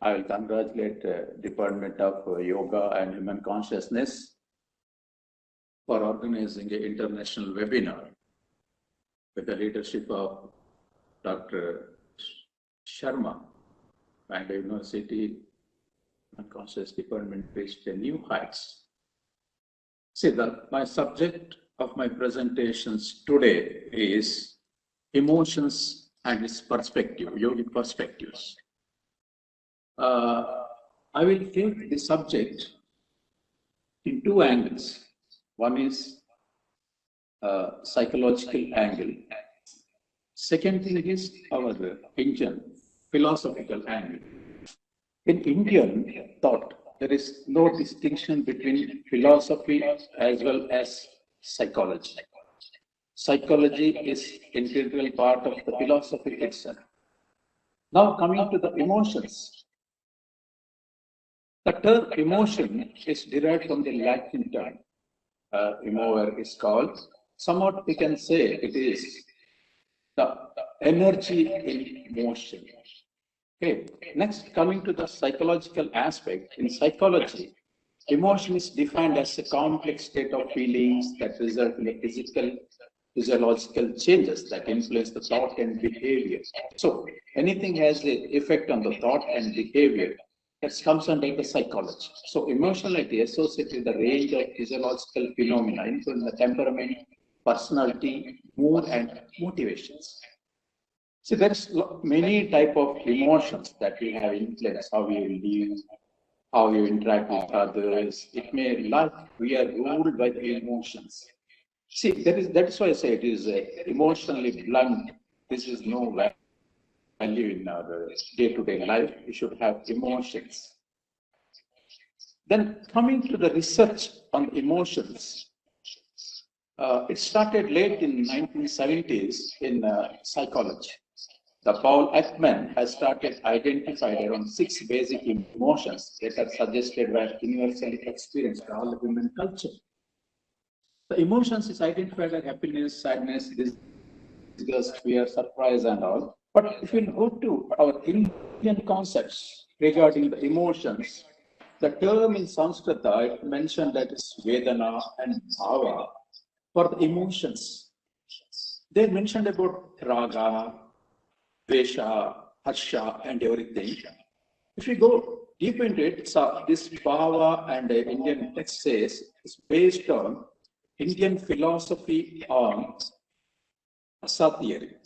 I will congratulate Department of Yoga and Human Consciousness for organizing an international webinar with the leadership of Dr. Sharma, Mangalore University Unconscious Department reached new heights. See, my subject of my presentations today is emotions and its perspective, yogic perspectives. I will take the subject in two angles. One is psychological angle. Second thing is our Indian philosophical angle. In Indian thought, there is no distinction between philosophy as well as psychology. Psychology is an integral part of the philosophy itself. Now coming to the emotions. The term emotion is derived from the Latin term. Emover is called. Somewhat we can say it is the energy in motion. Okay. Next, coming to the psychological aspect. In psychology, emotion is defined as a complex state of feelings that result in physiological changes that influence the thought and behavior. So anything has an effect on the thought and behavior that comes under the psychology. So emotionality associated with the range of physiological phenomena, including the temperament, personality, mood, and motivations. See, there's many type of emotions that we have influence, how you live, how you interact with others. It may like we are ruled by the emotions. See, that's why I say it is emotionally blunt. This is no value in our day-to-day life. We should have emotions. Then coming to the research on emotions, it started late in 1970s in psychology. The Paul Ekman has started identifying around 6 basic emotions that are suggested were universally experienced by all the human culture. The emotions is identified as happiness, sadness, disgust, fear, surprise, and all. But if you go to our Indian concepts regarding the emotions, the term in Sanskrit it mentioned that is Vedana and Bhava for the emotions. They mentioned about Raga, Vesha, Harsha, and everything. If you go deep into it, so this Bhava and the Indian text says is based on Indian philosophy on rasa theory.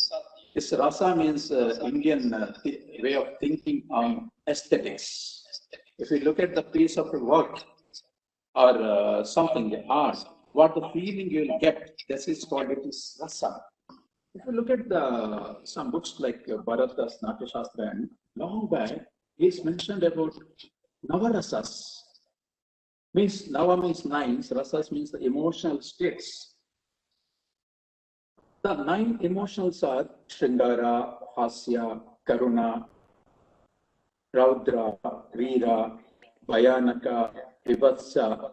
This rasa means Indian way of thinking on aesthetics. If you look at the piece of work or something, the art, what the feeling you will get, this is called it is rasa. If you look at some books like Bharata's Natya Shastra, and long back, he's mentioned about Navarasas. Means Nava means 9, rasas means the emotional states. The 9 emotions are Shringara, Hasya, Karuna, Raudra, Veera, Bhayanaka, Vibhatsa.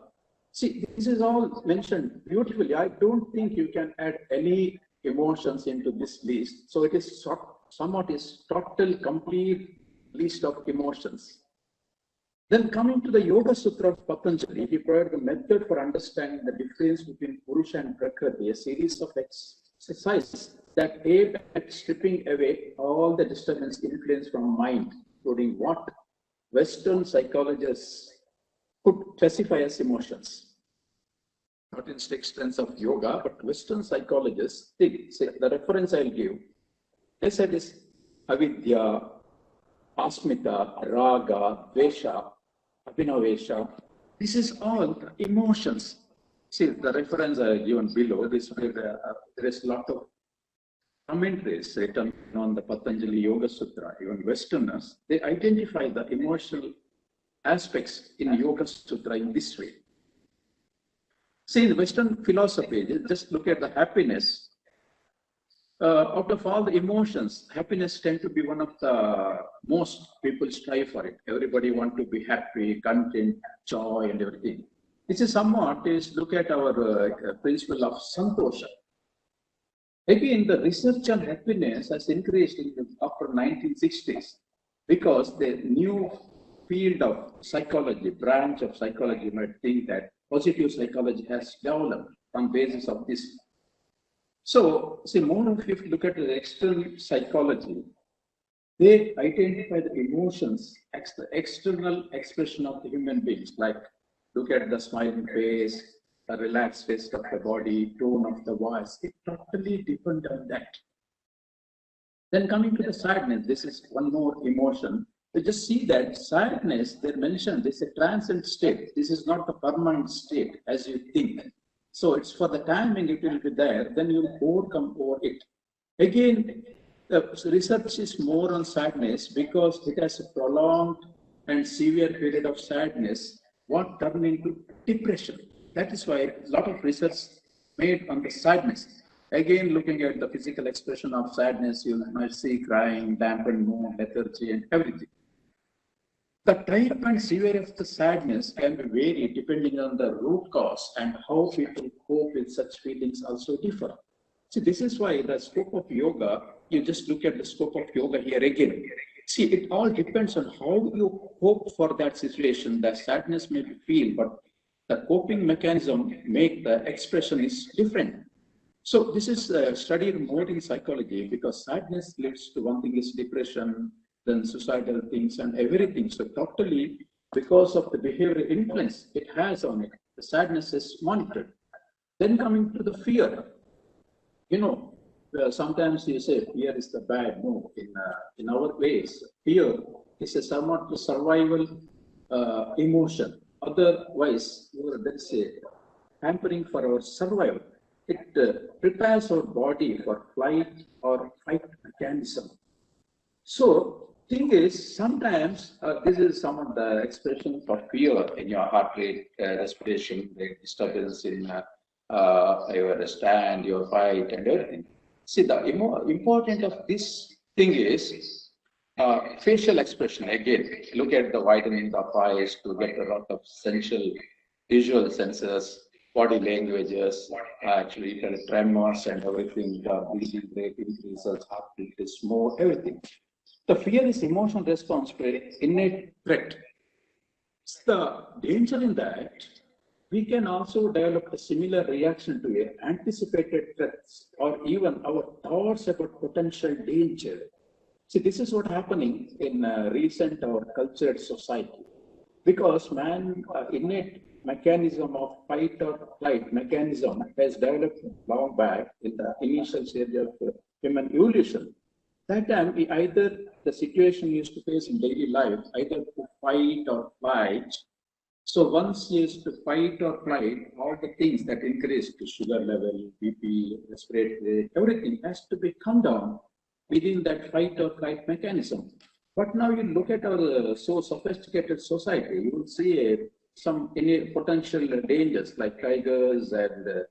See, this is all mentioned beautifully. I don't think you can add any emotions into this list. So it is somewhat is total, complete list of emotions. Then coming to the Yoga Sutra of Patanjali, he provided the method for understanding the difference between Purusha and Prakriti, a series of exercises that aim at stripping away all the disturbance influence from mind, including what Western psychologists could classify as emotions. Not in strict sense of yoga, but Western psychologists think, say, the reference I'll give, they said is avidya, asmita, raga, vesha, abhinavesha. This is all emotions. See, the reference I given below, this there is a lot of commentaries written on the Patanjali Yoga Sutra. Even Westerners, they identify the emotional aspects in Yoga Sutra in this way. See, in Western philosophy, just look at the happiness. Out of all the emotions, happiness tends to be one of the most people strive for it. Everybody want to be happy, content, joy, and everything. This is somewhat is look at our principle of santosha. Again, the research on happiness has increased after 1960s because the new field of psychology, branch of psychology, you might think that positive psychology has developed on basis of this. So, see, more of if you look at the external psychology, they identify the emotions, the external expression of the human beings, like look at the smiling face, the relaxed face of the body, tone of the voice. It totally depends on that. Then coming to the sadness, this is one more emotion. We just see that sadness, they mentioned, this is a transient state. This is not the permanent state as you think. So it's for the timing it will be there, then you overcome over it. Again, the research is more on sadness because it has a prolonged and severe period of sadness, what turn into depression. That is why a lot of research made on the sadness. Again, looking at the physical expression of sadness, you might see crying, dampened mood, lethargy, and everything. The type and severity of the sadness can be varied depending on the root cause, and how people cope with such feelings also differ. See, this is why the scope of yoga, you just look at the scope of yoga here again. See, it all depends on how you cope for that situation. The sadness may be feel, but the coping mechanism make the expression is different. So this is studied more in psychology because sadness leads to one thing is depression, then suicidal things and everything. So totally because of the behavioral influence it has on it, the sadness is monitored. Then coming to the fear, you know, sometimes you say fear is the bad. No, in our ways, fear is a somewhat survival emotion. Otherwise, let's say hampering for our survival. It prepares our body for flight or fight mechanism. So, thing is, sometimes this is some of the expressions of fear in your heart rate, respiration, rate, disturbance in your stand, your fight, and everything. See, the important of this thing is facial expression. Again, look at the widening of eyes to get a lot of sensual visual senses, body languages, actually the tremors and everything, the breathing rate increases, heartbeat is more, everything. The fear is emotional response to an innate threat. The danger in that, we can also develop a similar reaction to an anticipated threats or even our thoughts about potential danger. See, this is what happening in recent or cultured society. Because man, innate mechanism of fight or flight mechanism has developed long back in the initial stage of human evolution. That time, either the situation he used to face in daily life, either to fight or flight. So once he is to fight or flight, all the things that increase to sugar level, BP, respiratory rate, everything has to be come down within that fight or flight mechanism. But now you look at our so sophisticated society, you will see some potential dangers like tigers and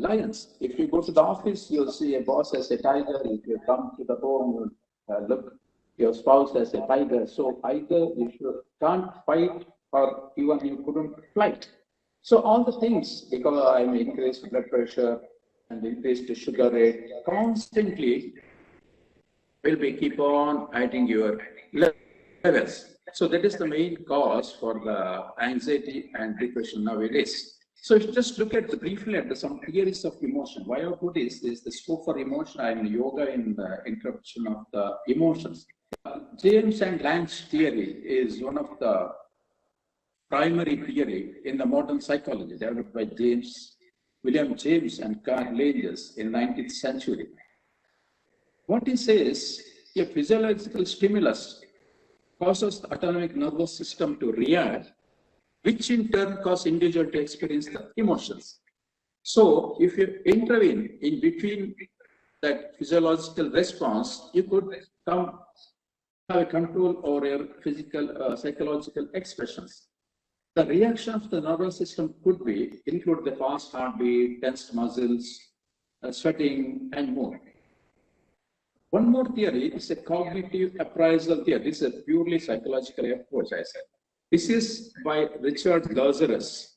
lions. If you go to the office, you'll see a boss as a tiger. If you come to the home, you'll look your spouse as a tiger. So either if you can't fight or even you couldn't fight. So all the things, because I'm increased blood pressure and increased sugar rate, constantly will be keep on adding your levels. So that is the main cause for the anxiety and depression nowadays. So if you just look at briefly at some theories of emotion, why I put is the scope for emotion and yoga in the introduction of the emotions. James and Lange theory is one of the primary theory in the modern psychology developed by William James and Carl Langes in 19th century. What he says, a physiological stimulus causes the autonomic nervous system to react, which in turn causes individual to experience the emotions. So if you intervene in between that physiological response, you could have a control over your physical, psychological expressions. The reactions of the nervous system could include the fast heartbeat, tensed muscles, sweating, and more. One more theory is a cognitive appraisal theory. This is a purely psychological approach, I said. This is by Richard Lazarus.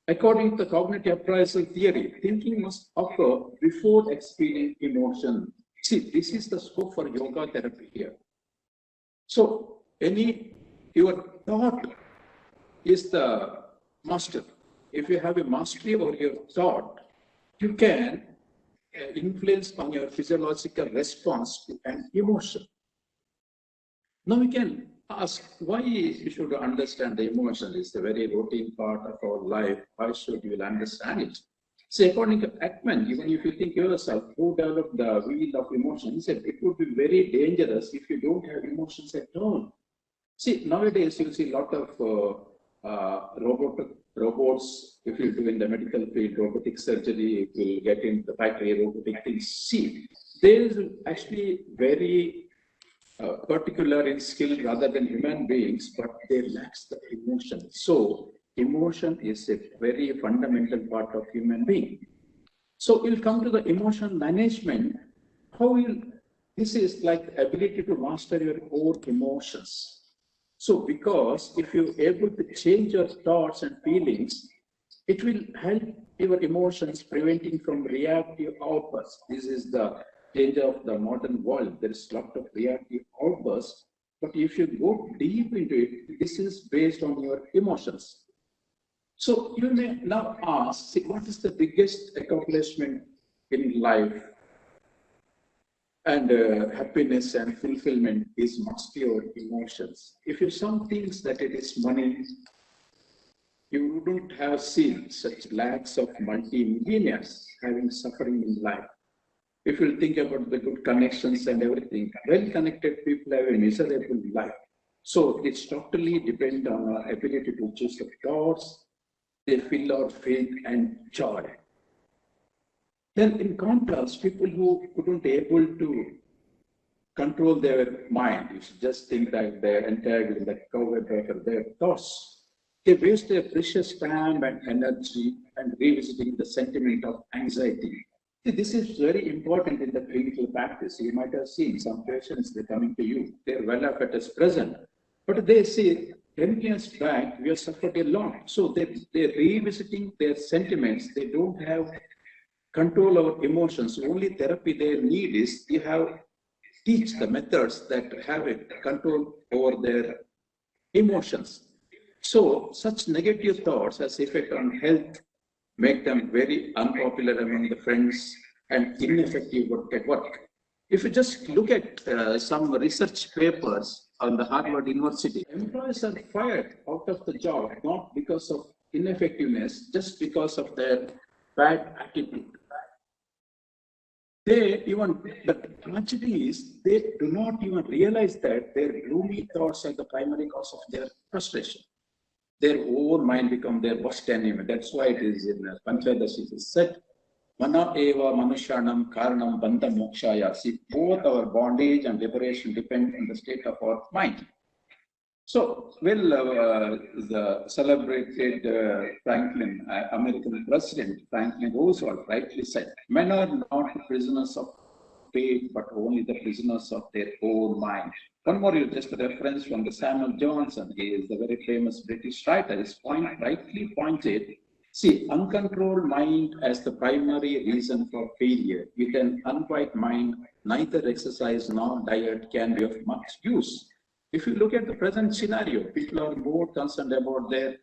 According to the cognitive appraisal theory, thinking must occur before experiencing emotion. See, this is the scope for yoga therapy here. So, your thought is the master. If you have a mastery over your thought, you can influence on your physiological response to an emotion. Now we can ask why you should understand the emotion. It's a very routine part of our life. Why should you understand it? So according to Ekman, even if you think yourself, who developed the wheel of emotions, he said it would be very dangerous if you don't have emotions at all. See, nowadays you see a lot of robots, if you do in the medical field, robotic surgery, if you get in the factory, robotic things. See, there is actually very particular in skill rather than human beings, but they lack the emotion. So emotion is a very fundamental part of human being. So we'll come to the emotion management. This is like the ability to master your own emotions. So because if you're able to change your thoughts and feelings, it will help your emotions preventing from reactive outbursts. This is the danger of the modern world. There is a lot of reactive outbursts. But if you go deep into it, this is based on your emotions. So you may now ask, see, what is the biggest accomplishment in life? And happiness and fulfillment is mostly your emotions. If you some things that it is money, you wouldn't have seen such lakhs of multi-millionaires having suffering in life. If you think about the good connections and everything, well-connected people have a miserable life. So it's totally depend on our ability to choose the thoughts. They fill our faith and joy. Then in contrast, people who couldn't able to control their mind, you should just think that they're entangled in the cobweb of their thoughts. They waste their precious time and energy and revisiting the sentiment of anxiety. See, this is very important in the clinical practice. You might have seen some patients, they're coming to you, they're well up at this present, but they say, 10 years back, we have suffered a lot. So they're revisiting their sentiments. They don't have control over emotions. The only therapy they need is you have teach the methods that have a control over their emotions. So such negative thoughts has effect on health, make them very unpopular among the friends and ineffective at work. If you just look at some research papers on the Harvard University, employees are fired out of the job not because of ineffectiveness, just because of their bad attitude. The tragedy is they do not even realize that their gloomy thoughts are the primary cause of their frustration. Their own mind become their worst enemy. That's why it is in Panchadashi, it is said, Mana eva manushyanam karanam bandha mokshaya. See, both our bondage and liberation depend on the state of our mind. So, the celebrated Franklin, American President Franklin Roosevelt rightly said, men are not prisoners of fate, but only the prisoners of their own mind. One more, just a reference from the Samuel Johnson. He is the very famous British writer. His point rightly pointed, see, uncontrolled mind as the primary reason for failure. With an unquiet mind, neither exercise nor diet can be of much use. If you look at the present scenario, people are more concerned about their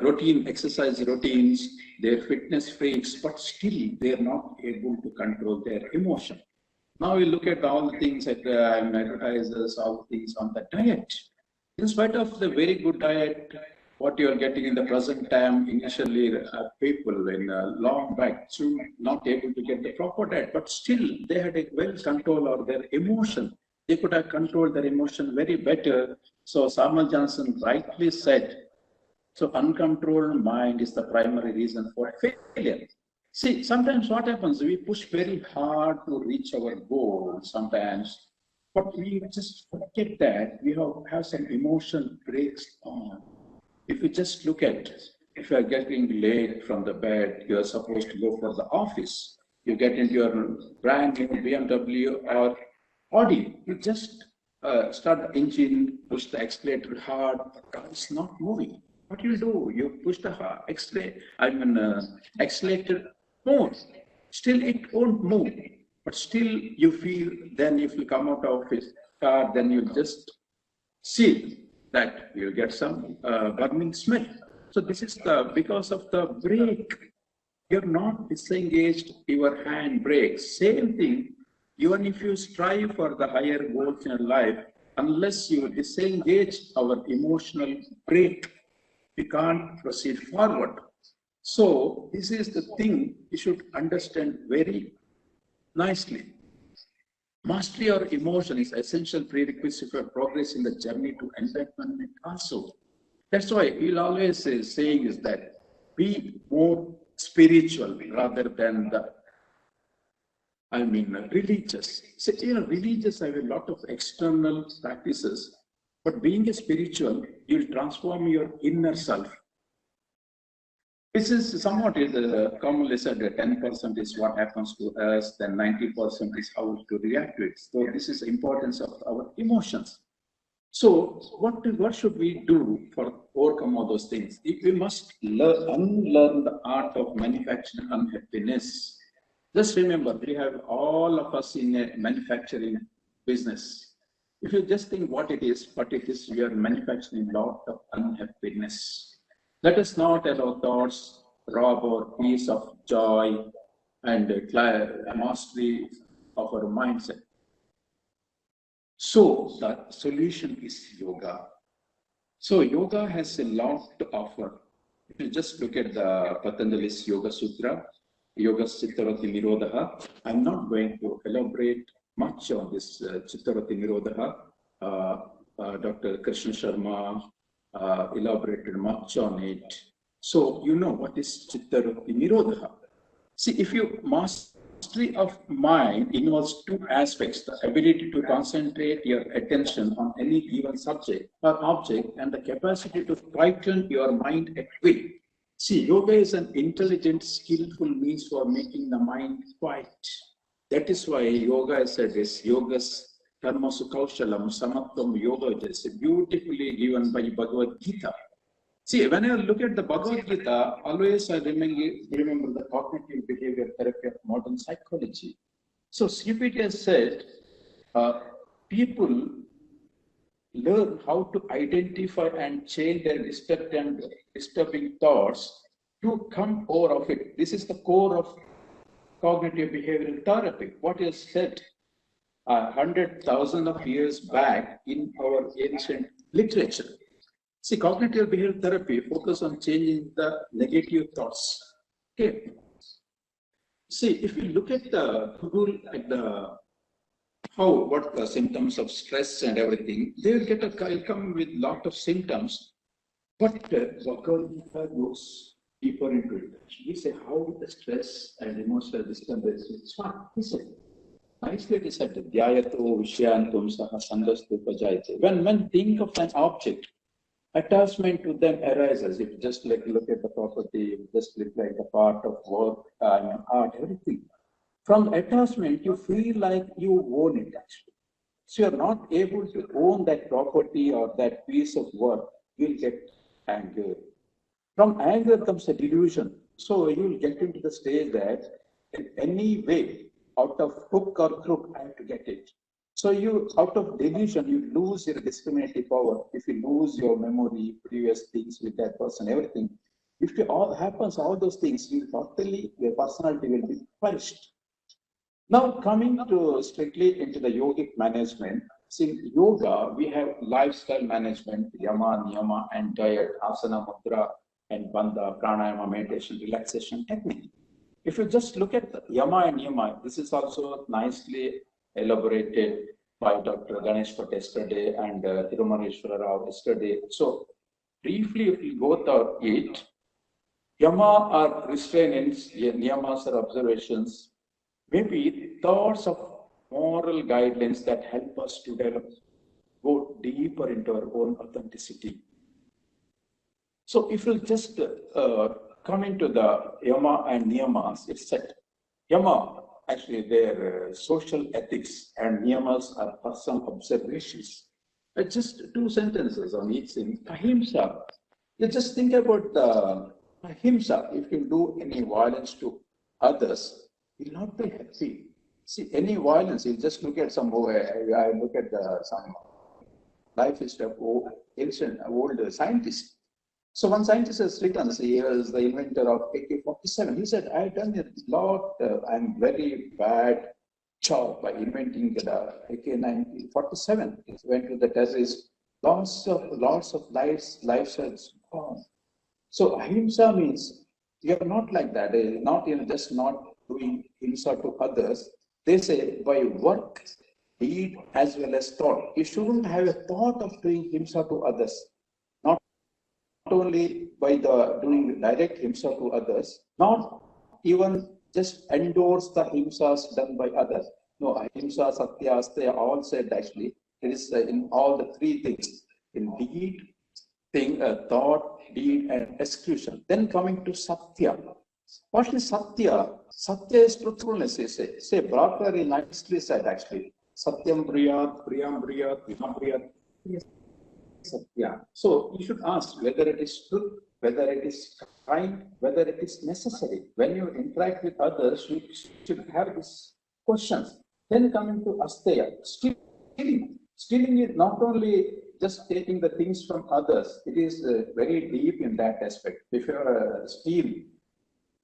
routine, exercise routines, their fitness freaks, but still they are not able to control their emotion. Now we look at all the things that advertisers, all the things on the diet. In spite of the very good diet, what you are getting in the present time, initially people in long back to not able to get the proper diet, but still they had a well control of their emotion. They could have controlled their emotion very better. So Samuel Johnson rightly said, so uncontrolled mind is the primary reason for failure. See, sometimes what happens, we push very hard to reach our goal sometimes, but we just forget that we have some emotion breaks on. If you just look at, if you are getting late from the bed, you are supposed to go for the office, you get into your brand new BMW or Audi, you just start the engine, push the accelerator hard, the car is not moving. What you do? You push the accelerator more. Still, it won't move. But still, you feel. Then, if you come out of his car, then you just seal, that you get some burning smell. So this is because of the break. You're not disengaged, your hand breaks. Same thing, even if you strive for the higher goals in your life, unless you disengage our emotional break, we can't proceed forward. So this is the thing you should understand very nicely. Mastery or emotion is essential prerequisite for progress in the journey to enlightenment also. That's why we'll always saying is that be more spiritual rather than religious. So, religious have a lot of external practices, but being a spiritual, you'll transform your inner self. This is somewhat commonly said that 10% is what happens to us, then 90% is how to react to it. So this is the importance of our emotions. So what should we do for overcome all those things? We must unlearn the art of manufacturing unhappiness. Just remember, we have all of us in a manufacturing business. If you just think what it is, we are manufacturing a lot of unhappiness. Let us not allow thoughts rob our peace of joy and mastery of our mindset. So the solution is yoga. So yoga has a lot to offer. If you just look at the Patanjali's Yoga Sutra, Yoga Chittavati Nirodha, I'm not going to elaborate much on this Chittavati Nirodha. Dr. Krishna Sharma elaborated much on it. So you know what is Chittavati Nirodha. See, if you mastery of mind involves two aspects: the ability to concentrate your attention on any given subject or object, and the capacity to quieten your mind at will. See, yoga is an intelligent, skillful means for making the mind quiet. That is why yoga is said is yogas karmasu kaushalam samatvam yoga, is beautifully given by Bhagavad Gita. See, when I look at the Bhagavad Gita, always I remember the cognitive behavior therapy of modern psychology. So CPT has said, people learn how to identify and change their disturbing thoughts to come over of it. This is the core of cognitive behavioral therapy. What is said 100,000 of years back in our ancient literature. See, cognitive behavioral therapy focus on changing the negative thoughts. Okay. See, if you look at what the symptoms of stress and everything, they will come with lot of symptoms, but Bhagavad Gita goes deeper into it. We say how the stress and emotional disturbance is fun. He said, nicely it is said, Dhyayato Vishyantum Saha Sangastu Pajayate. When think of an object, attachment to them arises. If you just look at the property, just look like the part of work, art, everything. From attachment, you feel like you own it actually. So you're not able to own that property or that piece of work, you'll get anger. From anger comes a delusion. So you'll get into the stage that in any way, out of hook or crook, I have to get it. So you, out of delusion, you lose your discriminative power. If you lose your memory, previous things with that person, everything. If it all happens, all those things, your personality will be perished. Now coming to strictly into the yogic management, in yoga, we have lifestyle management, yama, niyama, and diet, asana, mudra, and bandha, pranayama, meditation, relaxation technique. If you just look at the yama and niyama, this is also nicely elaborated by Dr. Ganesh Bhatt yesterday and Thirumareshwara Rao yesterday. So briefly, if you go through it, yama are restraints, niyamas are observations, maybe thoughts of moral guidelines that help us to go deeper into our own authenticity. So if you just come into the yama and niyamas, it's said, yama, actually their social ethics, and niyamas are personal observations. Just two sentences on each thing. Ahimsa, you just think about the ahimsa. If you do any violence to others, you'll not be happy. See, any violence, you just look at some, I look at some life history of ancient, old scientists. So one scientist has written, he was the inventor of AK-47. He said, I've done a lot, I'm very bad job by inventing the AK-47. It went to the terrorists, lots of lives has gone. So ahimsa means you're not like that. Not just not doing himsa to others. They say by work, deed as well as thought. You shouldn't have a thought of doing himsa to others. Not only by the doing direct himsa to others, not even just endorse the himsas done by others. No, ahimsa, satya, asteya, all said actually. It is in all the three things. In deed, thought, deed, and execution. Then coming to Satya. What is Satya? Satya is truthfulness, they say. Say, brought very nicely said actually. Satyam Briyat, Priyam Briyat, Vina Briyat. Satya. So you should ask whether it is truth, whether it is kind, whether it is necessary. When you interact with others, you should have these questions. Then coming to Asteya, stealing. Stealing is not only just taking the things from others, it is very deep in that aspect. If you steal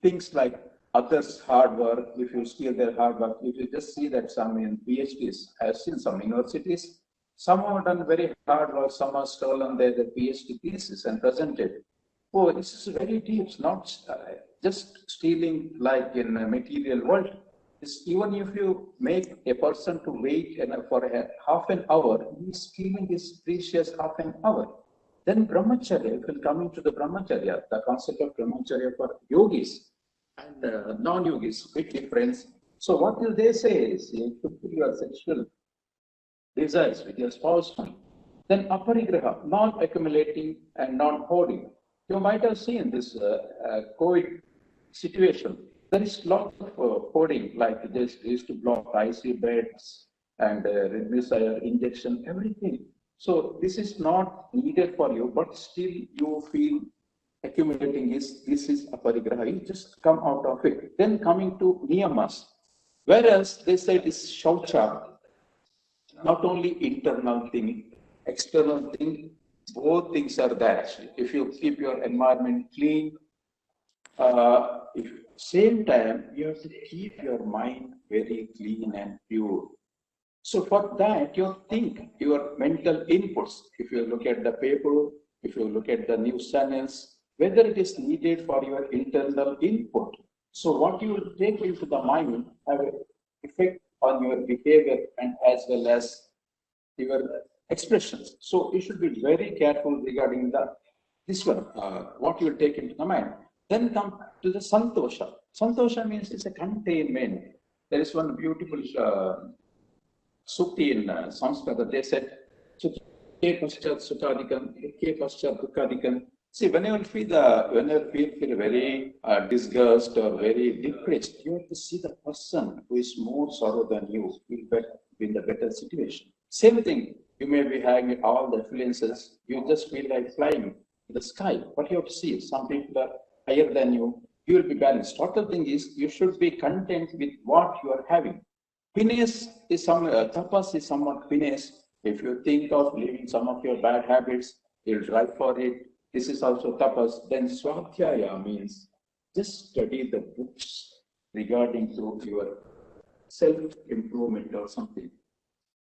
things like others' hard work, if you steal their hard work, if you just see that some in PhDs, I have seen some universities, some have done very hard work, some have stolen their PhD thesis and presented. Oh, this is very deep. It's not just stealing like in a material world. It's even if you make a person to wait for half an hour, he's stealing his precious half an hour. Then brahmacharya, if we'll come into the brahmacharya, the concept of brahmacharya for yogis and non-yogis, big difference. So what will they say is you fulfill your sexual desires with your spouse. Then aparigraha, non-accumulating and non-hoarding. You might have seen this COVID situation. There is a lot of hoarding, like this used to block ICU beds and remdesivir injection, everything. So this is not needed for you, but still you feel accumulating this is aparigraha. You just come out of it. Then coming to niyamas, whereas they say this shaucha, not only internal thing, external thing, both things are there actually. If you keep your environment clean, same time, you have to keep your mind very clean and pure. So for that, your mental inputs, if you look at the paper, if you look at the news channels, whether it is needed for your internal input. So what you will take into the mind have an effect on your behavior and as well as your expressions. So you should be very careful regarding this one, what you will take into the mind. Then come to the santosha. Santosha means it's a containment. There is one beautiful sukti in Sanskrit. They said, "Sukhe paschat sukadikam, dukkhe paschat dukkadikam." See, whenever you feel very disgust or very depressed, you have to see the person who is more sorrow than you will be in the better situation. Same thing, you may be having all the influences, you just feel like flying in the sky. But you have to see, some people are higher than you, you will be balanced. Total thing is, you should be content with what you are having. Finesse is tapas is somewhat finesse. If you think of leaving some of your bad habits, you'll drive for it. This is also tapas. Then swadhyaya means just study the books regarding to your self-improvement or something.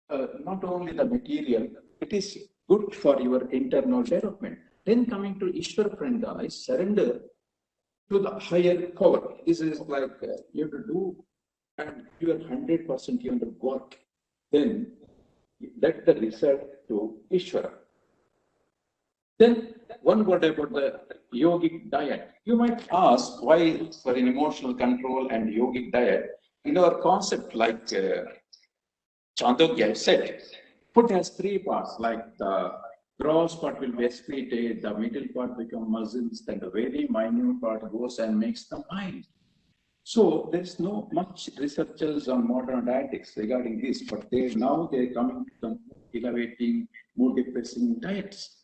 Not only the material, it is good for your internal development. Then coming to Ishwar Pranda is surrender to the higher power. This is like you have to do and you are 100% you want to work. Then let the result to Ishvara. Then one word about the yogic diet. You might ask why for an emotional control and yogic diet, in our concept like Chandogya said, food has three parts, like the gross part will be excreted, the middle part become muscles, then the very minute part goes and makes the mind. So there is no much researchers on modern dietetics regarding this, but they're coming to some elevating, more depressing diets.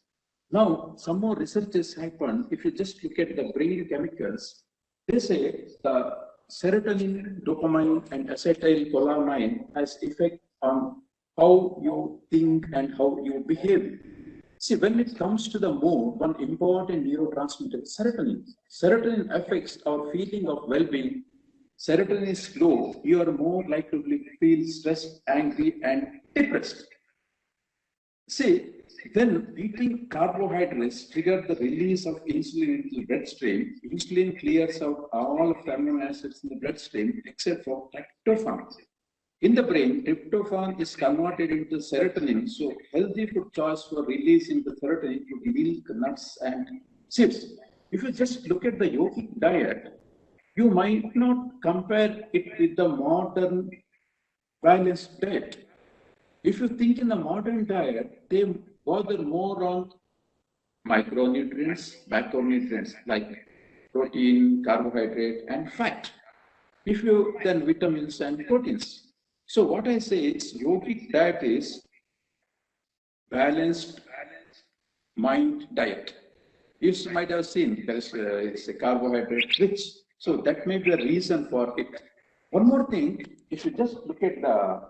Now, some more researches happen. If you just look at the brain chemicals, they say the serotonin, dopamine, and acetylcholine has effect on how you think and how you behave. See, when it comes to the mood, one important neurotransmitter is serotonin. Serotonin affects our feeling of well-being. Serotonin is low, you are more likely to feel stressed, angry, and depressed. See, then eating carbohydrates trigger the release of insulin into the bloodstream. Insulin clears out all of the amino acids in the bloodstream except for tryptophan. In the brain, tryptophan is converted into serotonin, so healthy food choice for releasing the serotonin to milk, nuts, and seeds. If you just look at the yogic diet, you might not compare it with the modern balanced diet. If you think in the modern diet, they bother more on micronutrients, macronutrients like protein, carbohydrate, and fat. If you then vitamins and proteins. So what I say is yogic diet is balanced mind diet. You might have seen there is it's a carbohydrate rich. So that may be a reason for it. One more thing, if you just look at the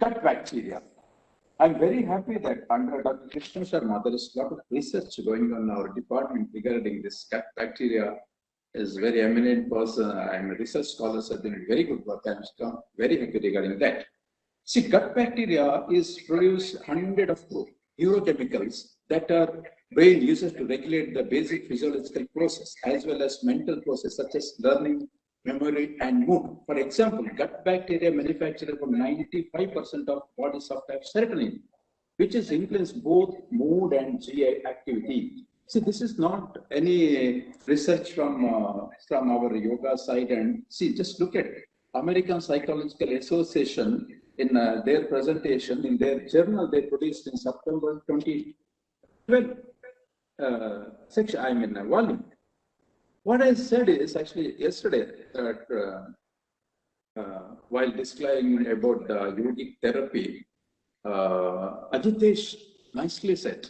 gut bacteria, I'm very happy that under Dr. Krishna Sharma, there is a lot of research going on in our department regarding this gut bacteria. Is very eminent person. I'm a research scholar, so doing very good work. I'm very happy regarding that. See, gut bacteria is produce hundred of neurochemicals that our brain uses to regulate the basic physiological process as well as mental process such as learning, memory, and mood. For example, gut bacteria manufacture about 95% of body soft type serotonin, which is influence both mood and GI activity. See, this is not any research from our yoga side. And see, just look at American Psychological Association in their presentation in their journal they produced in September 2012 section. I mean, volume. What I said is actually yesterday that while describing about the yogic therapy, Ajitesh nicely said.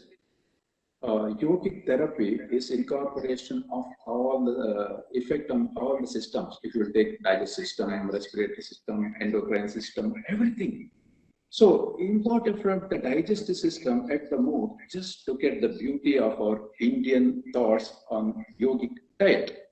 Yogic therapy is incorporation of all the effect on all the systems. If you take digestive system, respiratory system, endocrine system, everything. So important from the digestive system at the mood, just look at the beauty of our Indian thoughts on yogic diet.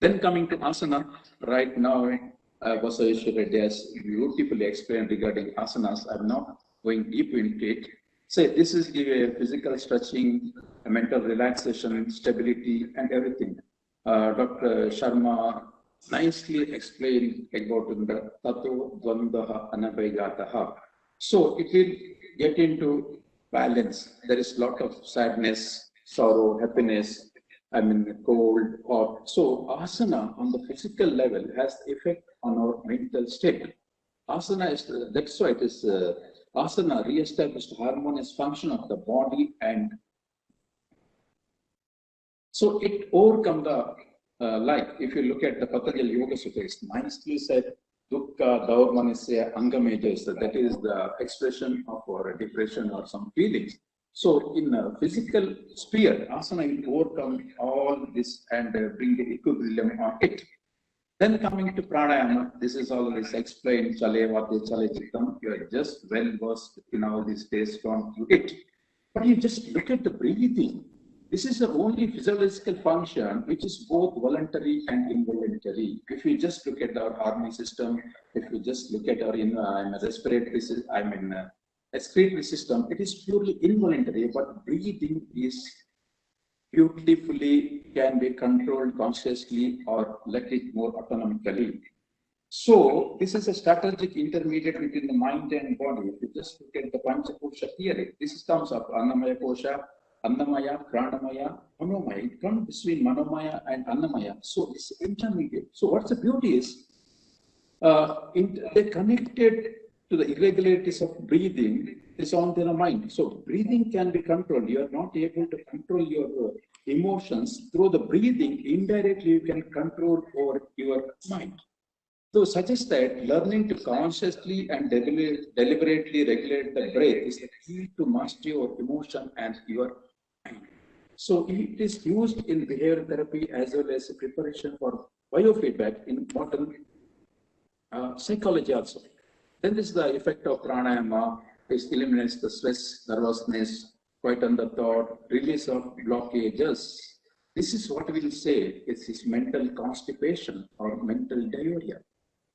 Then coming to asana, right now, Vasaveshwar Reddy has beautifully explained regarding asanas. I'm not going deep into it. Say this is give a physical stretching, a mental relaxation, stability, and everything. Dr. Sharma nicely explained about the tato dvandaha anabhayagataha. So it will get into balance. There is a lot of sadness, sorrow, happiness, I mean cold, hot. So asana on the physical level has effect on our mental state. Asana is that's why it is asana re-established harmonious function of the body, and so it overcome the like if you look at the Patanjali Yoga Sutra, it's nicely said dukkha daurmanisya angameja, that is the expression of our depression or some feelings. So in a physical sphere, asana will overcome all this and bring the equilibrium on it. Then coming to pranayama, this is already explained, chale vate chale chittam, you are just well versed in all these based on it. But you just look at the breathing. This is the only physiological function which is both voluntary and involuntary. If you just look at our hormone system, if you just look at our respiratory, excretory system, it is purely involuntary, but breathing is beautifully can be controlled consciously or let it more autonomically. So this is a strategic intermediate between the mind and body. If you just look at the Panchakosha theory, this comes up Annamaya Kosha, Annamaya, Pranamaya, Manomaya. It comes between Manomaya and Annamaya. So it's intermediate. So what's the beauty is they connected to the irregularities of breathing is on their mind. So breathing can be controlled. You are not able to control your emotions through the breathing. Indirectly, you can control over your mind. So suggest that learning to consciously and deliberately regulate the breath is the key to master your emotion and your mind. So it is used in behavioral therapy as well as preparation for biofeedback in modern psychology also. Then this is the effect of pranayama. It eliminates the stress, nervousness, quieten the thought, release of blockages. This is what we'll say is mental constipation or mental diarrhea.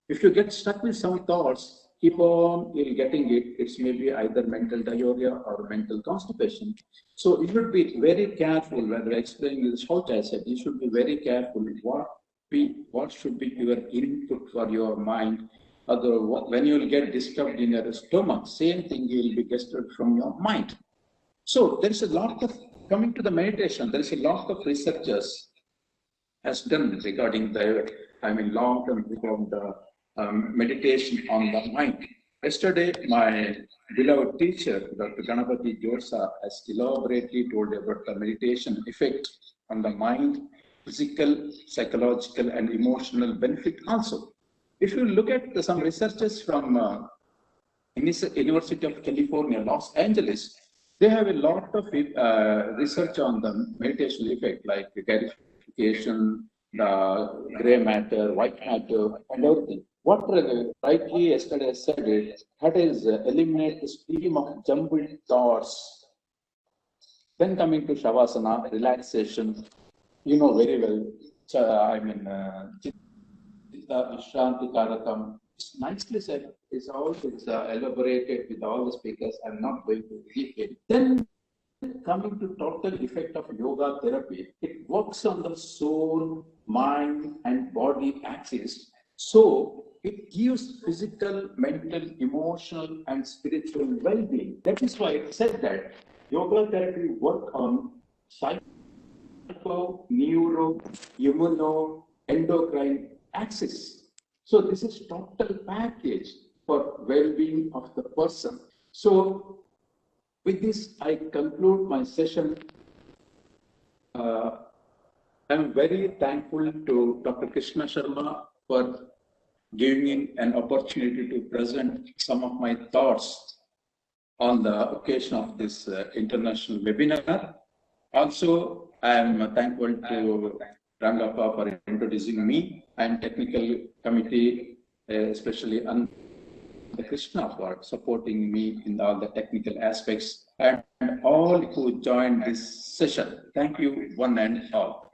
If you get stuck with some thoughts, keep on getting it. It's maybe either mental diarrhea or mental constipation. So you should be very careful when you're explaining this, how I said, you should be very careful what should be your input for your mind. Otherwise, when you will get disturbed in your stomach, same thing you will be disturbed from your mind. So there is a lot of, coming to the meditation, there is a lot of researchers has done regarding the, long-term regarding the meditation on the mind. Yesterday, my beloved teacher, Dr. Ganapati Josa, has elaborately told about the meditation effect on the mind, physical, psychological, and emotional benefit also. If you look at some researchers from University of California, Los Angeles, they have a lot of research on the meditation effect, like the clarification, the gray matter, white matter, and everything. What rightly yesterday said it, that is eliminate the stream of jumbled thoughts. Then coming to Shavasana, relaxation, you know very well, Chitta Vishranti Karakam. It's nicely said. It's elaborated with all the speakers. I'm not going to repeat it. Then coming to total effect of yoga therapy, it works on the soul, mind, and body axis. So it gives physical, mental, emotional, and spiritual well-being. That is why it said that yoga therapy work on psycho, neuro, immuno, endocrine axis. So this is total package for well-being of the person. So with this, I conclude my session. I'm very thankful to Dr. Krishna Sharma for giving me an opportunity to present some of my thoughts on the occasion of this international webinar. Also, I am thankful to Rangappa for introducing me and technical committee, especially the Krishna for supporting me in all the technical aspects, and all who joined this session. Thank you, one and all.